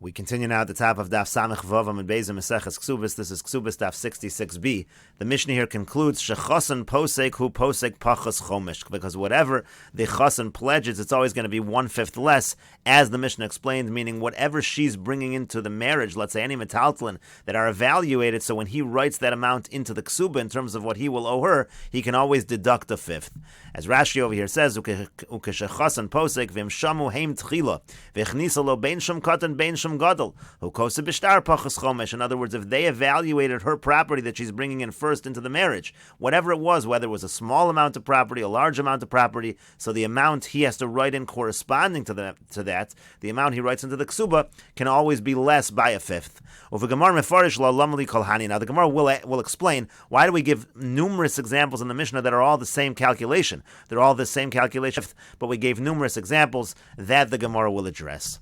We continue now at the top of Daf Samech Vav Amud Beis Mesechet Kesuvos. This is Kesuvos Daf 66b. The Mishnah here concludes Shechasan posek hu posek pachas chomesh, because whatever the chasan pledges, it's always going to be 1/5 less, as the Mishnah explained. Meaning whatever she's bringing into the marriage, let's say any metaltlin that are evaluated, so when he writes that amount into the ksuba in terms of what he will owe her, he can always deduct a fifth. As Rashi over here says, Ukeshechasan posek v'im shamu heim tchila v'chnisa lo bein shum katan bein shum gadol who kosa b'shtar pachas chomesh. In other words, if they evaluated her property that she's bringing in first into the marriage, whatever it was, whether it was a small amount of property, a large amount of property, so the amount he has to write in corresponding to that, the amount he writes into the ksuba can always be less by a fifth. Now the Gemara will explain why do we give numerous examples in the Mishnah that are all the same calculation. They're all the same calculation, but we gave numerous examples that the Gemara will address.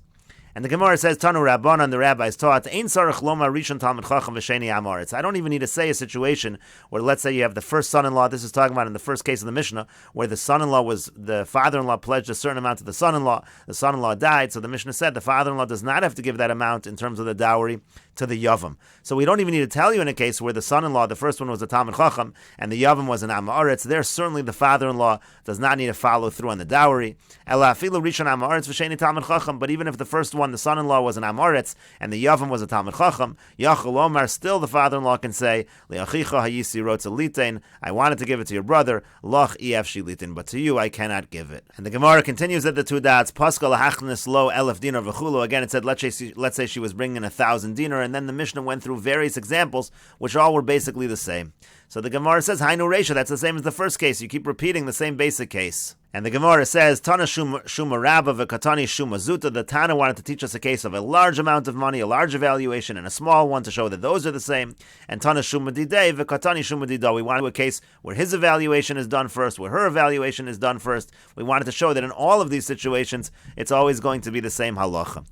And the Gemara says, Tanu Rabbanan, the rabbis taught, Ein sarach loma rishon talmid chacham v'sheni amaretz. I don't even need to say a situation where, let's say you have the first son-in-law, this is talking about in the first case of the Mishnah, where the son-in-law the father-in-law pledged a certain amount to the son-in-law died, so the Mishnah said the father-in-law does not have to give that amount in terms of the dowry to the yavam. So we don't even need to tell you in a case where the son-in-law, the first one was a talmid chacham, and the yavam was an amaretz, there certainly the father-in-law does not need to follow through on the dowry. Ela afilu rishon amaretz v'sheni talmid chacham, but even if the first one, the son-in-law, was an Amoritz, and the Yavam was a Talmud Chacham, Yachol Omar, still the father-in-law can say, Le'achicha hayisi rotza litein, I wanted to give it to your brother, Loch ef shilitin, but to you I cannot give it. And the Gemara continues at the two dots, Pascal hachnis lo elef dinar v'chulo. Again, it said, let's say she was bringing 1,000 dinar, and then the Mishnah went through various examples, which all were basically the same. So the Gemara says, Hainu Reisha, that's the same as the first case. You keep repeating the same basic case. And the Gemara says, Tana Shuma Rabba v'Katani Shuma Zuta. The Tana wanted to teach us a case of a large amount of money, a large evaluation, and a small one to show that those are the same. And Tana Shuma Didei v'Katani Shuma Dida. We wanted a case where his evaluation is done first, where her evaluation is done first. We wanted to show that in all of these situations, it's always going to be the same halacha.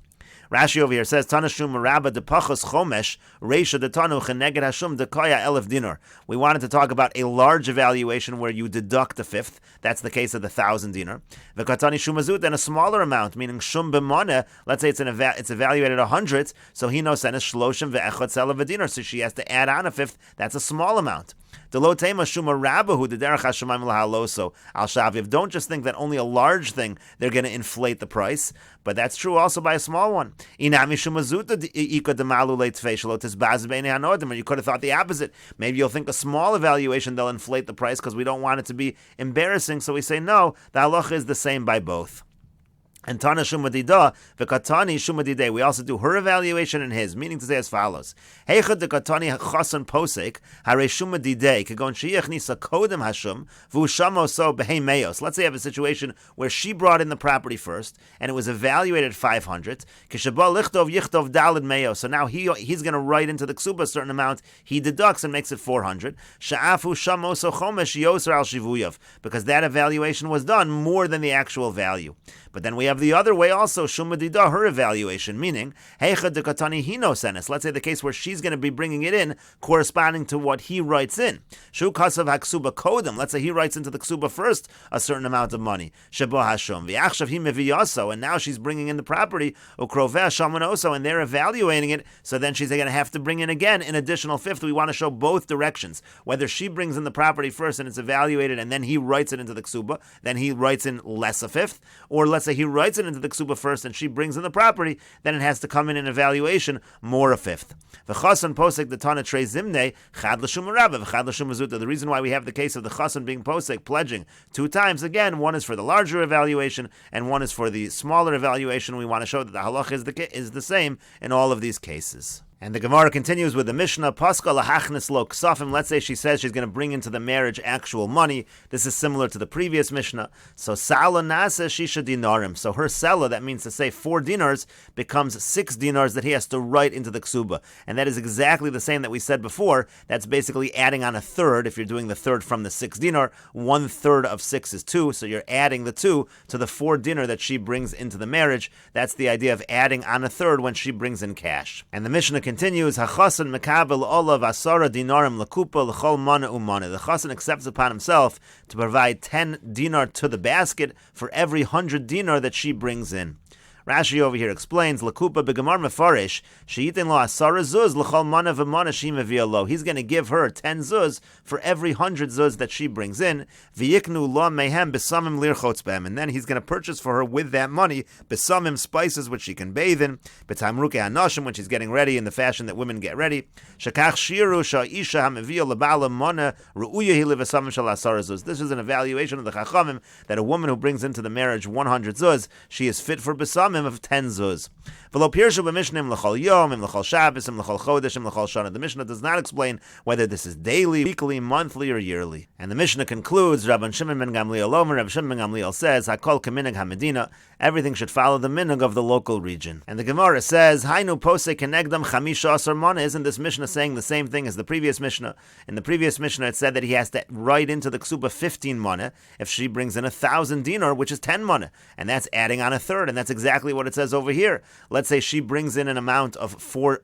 Rashi over here says, Tanashum Rabba de Pachas Chomesh, Reisha de Tanu Cheneged Hashum de Kaya Elef Dinar. We wanted to talk about a large evaluation where you deduct a fifth. That's the case of the 1,000 dinar. V'Katani Shumazut, and a smaller amount, meaning Shum B'Moneh, let's say it's evaluated 100, so he knows Senes Shloshim Ve'echot Selav Dinar, so she has to add on a fifth. That's a small amount. Don't just think that only a large thing they're going to inflate the price, but that's true also by a small one. You could have thought the opposite. Maybe you'll think a small evaluation they'll inflate the price because we don't want it to be embarrassing, so we say no, the halacha is the same by both. And Tana Shumadida, V'Katani Shumadide. We also do her evaluation and his, meaning to say as follows: Heichad de Katani Chasan Posek, Hare Shumadide, Kagon Shiach Nisa Kodem Hashum, Vushamo So Beheimeos. Let's say you have a situation where she brought in the property first, and it was evaluated 500. Kishabal Lichtov Yichtov Dalid Meyo. So now he's going to write into the ksuba a certain amount. He deducts and makes it 400. Sha'afu Shamo So Chomesh Yoser Al Shivuyav, because that evaluation was done more than the actual value. But then we have the other way also, Shumadida, her evaluation, meaning, Heichad de Katani Hino Senes. Let's say the case where she's going to be bringing it in corresponding to what he writes in. Shu Kasav HaKsuba Kodem. Let's say he writes into the Ksuba first a certain amount of money. Shebo Hashum. V'achshav hi meviyaso. And now she's bringing in the property. Ukroveh Shamanoso. And they're evaluating it. So then she's going to have to bring in again an additional fifth. We want to show both directions. Whether she brings in the property first and it's evaluated and then he writes it into the Ksuba, then he writes in less a fifth. Or let's say he writes it into the ksuba first and she brings in the property, then it has to come in an evaluation more a fifth. The chasan posek the tana trei zimne chad l'shum rabba v'chad l'shum azuta. The reason why we have the case of the chasan being posek pledging 2 times, again, one is for the larger evaluation and one is for the smaller evaluation. We want to show that the halach is the same in all of these cases. And the Gemara continues with the Mishnah, Pascha lahachnis lo ksafim. Let's say she says she's going to bring into the marriage actual money. This is similar to the previous Mishnah. So Sala nasa shisha dinarim. So her Sala, that means to say 4 dinars, becomes 6 dinars that he has to write into the ksuba. And that is exactly the same that we said before. That's basically adding on a third. If you're doing the third from the 6 dinar, 1/3 of 6 is 2. So you're adding the 2 to the 4 dinar that she brings into the marriage. That's the idea of adding on a third when she brings in cash. And the Mishnah continues, Hachasan mekabel olav asara dinarim lakupa l'chol mana umana. The chasan accepts upon himself to provide 10 dinar to the basket for every 100 dinar that she brings in. Rashi over here explains, Lakupa begamar mefarish, she'itin lo asara zuz l'chol mana v'mana she mevia lo. He's going to give her 10 zuz for every 100 zuz that she brings in. V'yiknu lo mehem besamim lirchotz behem. And then he's going to purchase for her with that money besamim, spices which she can bathe in. B'tamruke hanoshim, when she's getting ready in the fashion that women get ready. Shakach shiru sha'isha hamevia lebala mana ru'uya hi levesamim shal asara zuz. This is an evaluation of the Chachamim that a woman who brings into the marriage 100 zuz, she is fit for besamim of 10 zuz. The Mishnah does not explain whether this is daily, weekly, monthly, or yearly. And the Mishnah concludes, Rabban Shimon ben Gamliel Omer, Rabban Shimon ben Gamliel says, Hakol kaminig hamedina, everything should follow the minig of the local region. And the Gemara says, Hainu posei kenegdam chamisha asar mana. Isn't this Mishnah saying the same thing as the previous Mishnah? In the previous Mishnah it said that he has to write into the ksuba 15 mana if she brings in 1,000 dinar, which is 10 mana. And that's adding on a third, and that's exactly what it says over here. Let's say she brings in an amount of 4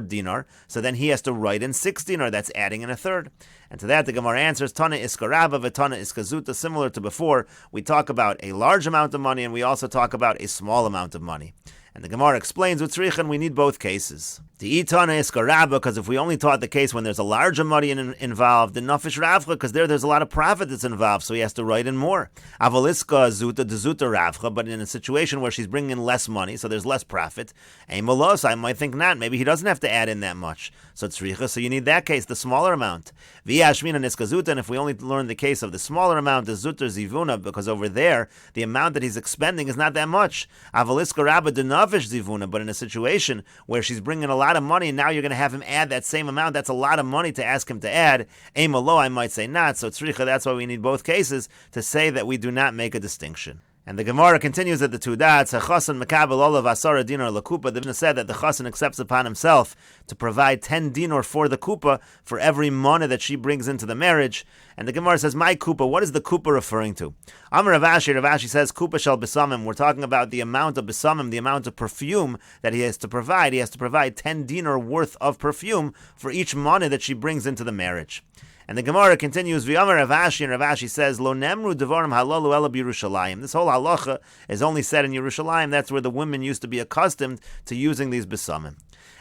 dinar, so then he has to write in 6 dinar, that's adding in a third. And to that the Gemara answers, Tana iskarava v'tana iskazuta, similar to before. We talk about a large amount of money, and we also talk about a small amount of money. And the Gemara explains with Tzrichan, we need both cases. The Itana is Karabba, because if we only taught the case when there's a larger money involved, the Nafish Ravcha, because there's a lot of profit that's involved, so he has to write in more. Avaliska Zuta, the Zuta Ravcha, but in a situation where she's bringing in less money, so there's less profit, Malos, I might think not. Maybe he doesn't have to add in that much. So Tzricha, so you need that case, the smaller amount. V'yashmina Niska Zuta, and if we only learn the case of the smaller amount, the Zuta Zivuna, because over there, the amount that he's expending is not that much. Avaliska Rabba, the Nafish Zivuna, but in a situation where she's bringing a lot of money, and now you're going to have him add that same amount, that's a lot of money to ask him to add. Malo, I might say not. So tzricha, that's why we need both cases to say that we do not make a distinction. And the Gemara continues at the two dots, Chasan Mekabel Olav Asara Dinar Lakupa. The Mishnah said that the Chasan accepts upon himself to provide 10 dinar for the kupa for every mana that she brings into the marriage. And the Gemara says, my kupa, what is the kupa referring to? Amar Ravashi says, kupa shall besamim. We're talking about the amount of besamim, the amount of perfume that he has to provide. He has to provide 10 dinar worth of perfume for each mana that she brings into the marriage. And the Gemara continues, V'yamar Ravashi, and Ravashi says, Lo nemru devarim halalu ela b'Yerushalayim. This whole halacha is only said in Yerushalayim. That's where the women used to be accustomed to using these besamim.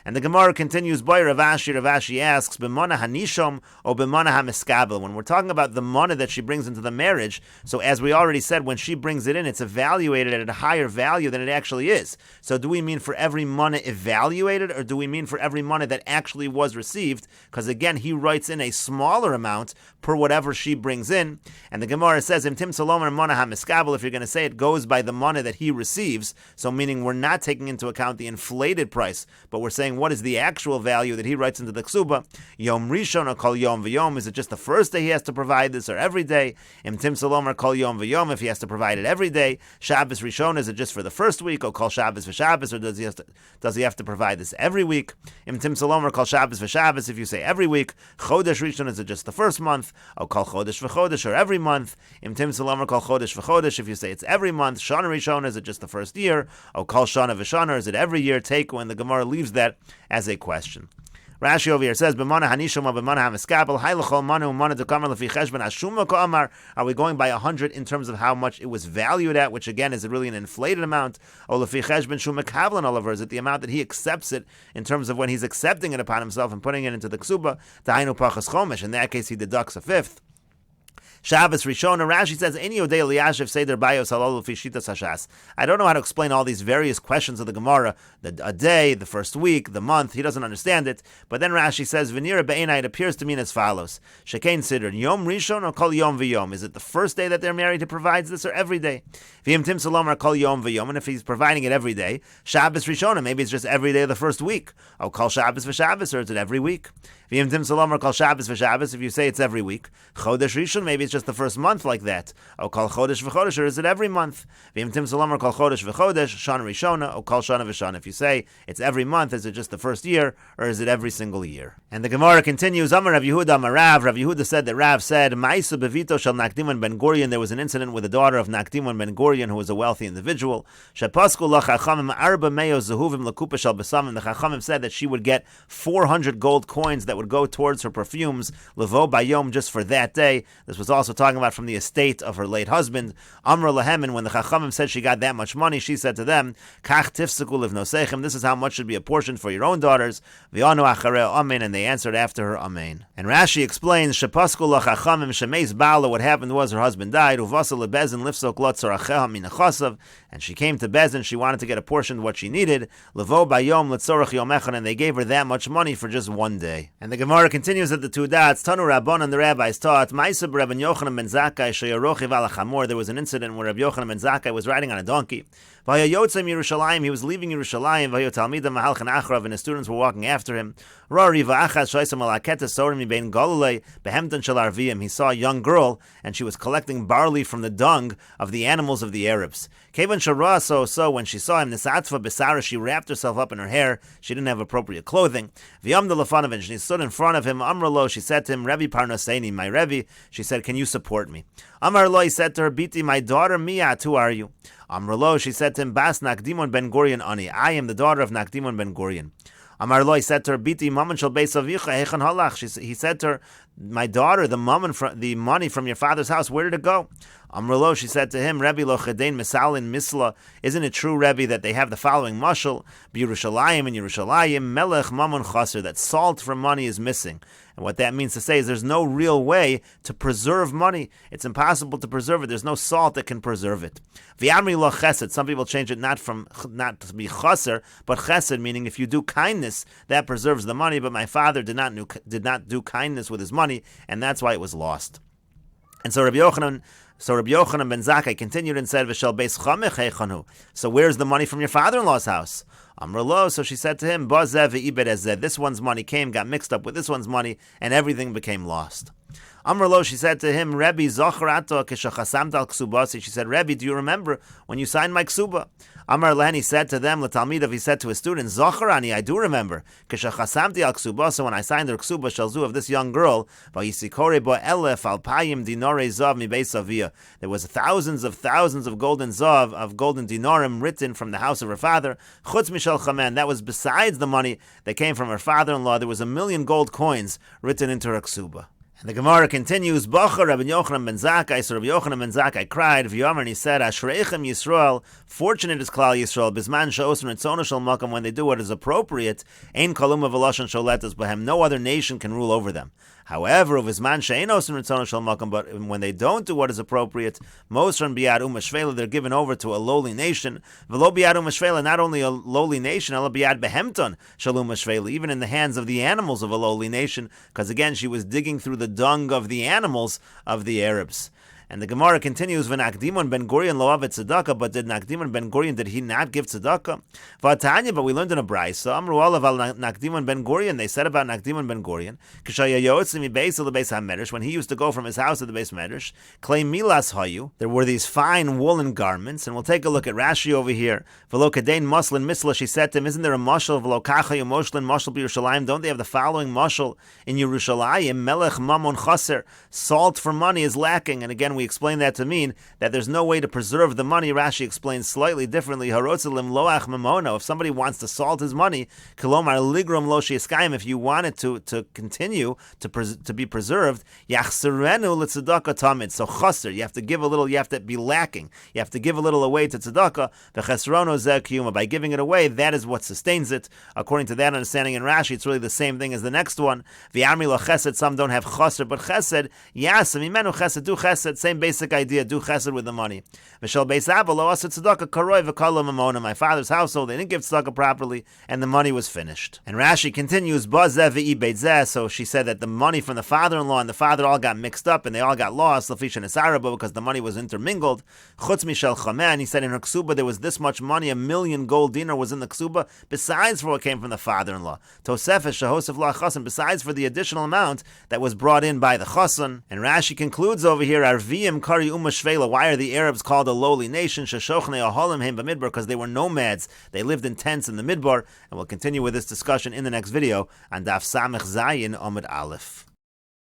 And the Gemara continues by Ravashi asks, B'mana hanishom or b'mana hamiskabel? When we're talking about the mana that she brings into the marriage, so as we already said, when she brings it in, it's evaluated at a higher value than it actually is. So do we mean for every mana evaluated, or do we mean for every mana that actually was received? Because again, he writes in a smaller amount per whatever she brings in. And the Gemara says, Im tim salomer mana hamiskabel, if you're going to say it goes by the mana that he receives, so meaning we're not taking into account the inflated price, but we're saying what is the actual value that he writes into the ksuba. Yom Rishon or Kol Yom V'Yom, is it just the first day he has to provide this, or every day? Im Tim Salom or Kol Yom V'Yom, if he has to provide it every day. Shabbos Rishon, is it just for the first week, or Kol Shabbos V'Shabbos, or does he have to provide this every week? Im Tim Salom or Kol Shabbos V'Shabbos, if you say every week. Chodesh Rishon, is it just the first month, or Kol Chodesh V'Chodesh, or every month? Im Tim Salom or Kol Chodesh V'Chodesh, if you say it's every month. Shana Rishon, is it just the first year, or Kol Shana V'Shana, is it every year? Take when the Gemara leaves that as a question. Rashi over here says, "B'mana hanishoma b'mana hamiskabel haylachol manu mana dekamar lefi cheshbon ashuma ka'amar." Are we going by 100 in terms of how much it was valued at, which again is really an inflated amount? Or lefi cheshbon shuma kavlan olaver, is it the amount that he accepts it in terms of when he's accepting it upon himself and putting it into the ksuba? Tahainu pachas chomesh. In that case, he deducts a fifth. Shabbos Rishon, Rashi says, "Eni odei liyashiv seder bayos halalu fi shitas hashas." I don't know how to explain all these various questions of the Gemara, a day, the first week, the month. He doesn't understand it. But then Rashi says, "V'nira be'enai," it appears to mean as follows: Shekain siddur Yom Rishon or Kol Yom V'Yom. Is it the first day that they're married who provides this, or every day? V'yim tim salom or Kol Yom V'Yom, and if he's providing it every day, Shabbos Rishon, maybe it's just every day of the first week. Or Kol Shabbos V'Shabbos, or is it every week? V'yim tim salom or Kol Shabbos V'Shabbos, if you say it's every week. Chodesh Rishon, maybe it's just the first month like that. O Kol Chodesh V'Chodesh, or is it every month? V'im Tim Salom or Kol Chodesh V'Chodesh, Shana Rishona, or Kol Shana V'Shana. If you say it's every month, is it just the first year, or is it every single year? And the Gemara continues, Amar Rav Yehuda Amar Rav. Rav Yehuda said that Rav said, Ma'isa Bevito Shel Nakdimon Ben Gurion. There was an incident with a daughter of Nakdimon Ben Gurion, who was a wealthy individual. Shepasku L'Chachamim Arba Meyo Zehuvim L'Kupa Shel Besamim. The Chachamim said that she would get 400 gold coins that would go towards her perfumes, Levo Bayom, just for that day. This was also talking about from the estate of her late husband. Amra lahem, and when the Chachamim said she got that much money, she said to them, Kach tifseku livnosechem, this is how much should be apportioned for your own daughters. V'anu achareh amen, and they answered after her, amen. And Rashi explains, Shepasku lachachamim shemeis bala, what happened was her husband died, uvasa lebezin lifsok lot tzaracheha min achasav, and she came to Bezin, she wanted to get apportioned what she needed, levo bayom letzorach yom echad, and they gave her that much money for just one day. And the Gemara continues at the two dots, Tanu Rabbon, and the rabbis taught, Ma'aseh Rabbi Yochanan ben Zakkai sheyarochiv al chamor. There was an incident where Rabbi Yochanan ben Zakkai was riding on a donkey. V'hayotzem Yerushalayim, he was leaving Yerushalayim. V'hayotalmidim mahalchan achrav, and his students were walking after him. Rari v'achas shoysam alaketes sorim mibein galilei behemton shel arviyim. He saw a young girl, and she was collecting barley from the dung of the animals of the Arabs. Kevan shara, so when she saw him, nisatva besara, she wrapped herself up in her hair. She didn't have appropriate clothing. V'yamda lefanov, and she stood in front of him. Amralo, she said to him, Rebbe Parnaseini, my Rebbe. She said, can you support me? Amarlo, he said to her, Biti, my daughter, Miyat, who are you? Amrlo, she said to him, Bas Nakdimon ben Gurion ani, I am the daughter of Nakdimon ben Gurion. Amarlo, he said to her, Biti, Maman shel beis avicha, hechan halach. He said to her, my daughter, the money from your father's house, where did it go? Amrlo, she said to him, Rebbe lo chedein misalin misla. Isn't it true, Rebbe, that they have the following mashal, B'Yerushalayim and Yerushalayim, melech mamon chaser, that salt from money is missing. And what that means to say is there's no real way to preserve money. It's impossible to preserve it. There's no salt that can preserve it. V'yamri lo chesed. Some people change it not to be chaser, but chesed, meaning if you do kindness, that preserves the money. But my father did not do kindness with his money, and that's why it was lost. And so Rabbi Yochanan ben Zakkai continued and said, V'shel beis chamech heichanu. So where's the money from your father-in-law's house? Amrlo, so she said to him, Bazeh ve'ibed ezeh. This one's money got mixed up with this one's money, and everything became lost. Amrlo, she said to him, Rebbe, Zocharato keshachasamt al ksubasi. She said, Rebbe, do you remember when you signed my ksuba? Amar Len, he said to them, L'talmidav, he said to his students, Zocharani, I do remember, keshachasamti al ksubasa, when I signed her ksuba shalzu of this young girl, vayisikore bo elef alpayim dinare zav mi beis avia. There was thousands of golden zav, of golden dinarim written from the house of her father, chutz mishal chamen. That was besides the money that came from her father-in-law. There was 1,000,000 gold coins written into her ksuba. And the Gemara continues, Bacha Rabbi Yochanan ben Zakkai, so Rabbi Yochanan ben Zakkai cried, V'yomer, and he said, Ashreichem Yisrael, fortunate is Klal Yisrael, Bisman she'osun etzonu shel makam, when they do what is appropriate, Ein koluma v'lashon sholetas b'hem, no other nation can rule over them. However, Bisman she'ein osun etzonu shel makam, but when they don't do what is appropriate, Mosran biyad umashvela, they're given over to a lowly nation, V'lo biyad umashvela, not only a lowly nation, Ela biyad behemton shel umashvela, even in the hands of the animals of a lowly nation, because again, she was digging through the dung of the animals of the Arabs. And the Gemara continues, V'nakdimon ben Gurion lo avet tzedakah, but did Nakdimon ben Gurion, did he not give tzedakah? V'atanya, but we learned in a brayso, Amru olav al Nakdimon ben Gurion, they said about Nakdimon ben Gurion, K'shaya yotzim mi-beis el beis ha-medrash, when he used to go from his house to the beis medrash, Klei milas hayu, there were these fine woolen garments, and we'll take a look at Rashi over here. V'lo kadein moslin misla, she said to him, isn't there a mashal, v'lo kachayu moslin mashal b'Yerushalayim, don't they have the following mashal in Yerushalayim, melech mamon chaser, salt for money is lacking, and again, we explain that to mean that there's no way to preserve the money. Rashi explains slightly differently. Harotzelim loach memono. If somebody wants to salt his money, kilomar ligrom lo sheiskayim. If you want it to continue to be preserved, yachserenu letzedakah tamid. So chaser, you have to give a little. You have to be lacking. You have to give a little away to tzedakah. The chesrono zeh kiyuma. By giving it away, that is what sustains it. According to that understanding in Rashi, it's really the same thing as the next one. V'yamri lo chesed. Some don't have chaser, but chesed yasem imenu chesed do chesed. Same basic idea, do chesed with the money. My father's household, they didn't give tzedakah properly, and the money was finished. And Rashi continues, so she said that the money from the father-in-law and the father all got mixed up, and they all got lost, because the money was intermingled. And he said in her ksuba there was this much money, 1,000,000 gold dinar was in the ksuba, besides for what came from the father-in-law. Besides for the additional amount that was brought in by the chassan. And Rashi concludes over here, why are the Arabs called a lowly nation? Because they were nomads. They lived in tents in the midbar. And we'll continue with this discussion in the next video on Daf Samech Zayin Amud Aleph.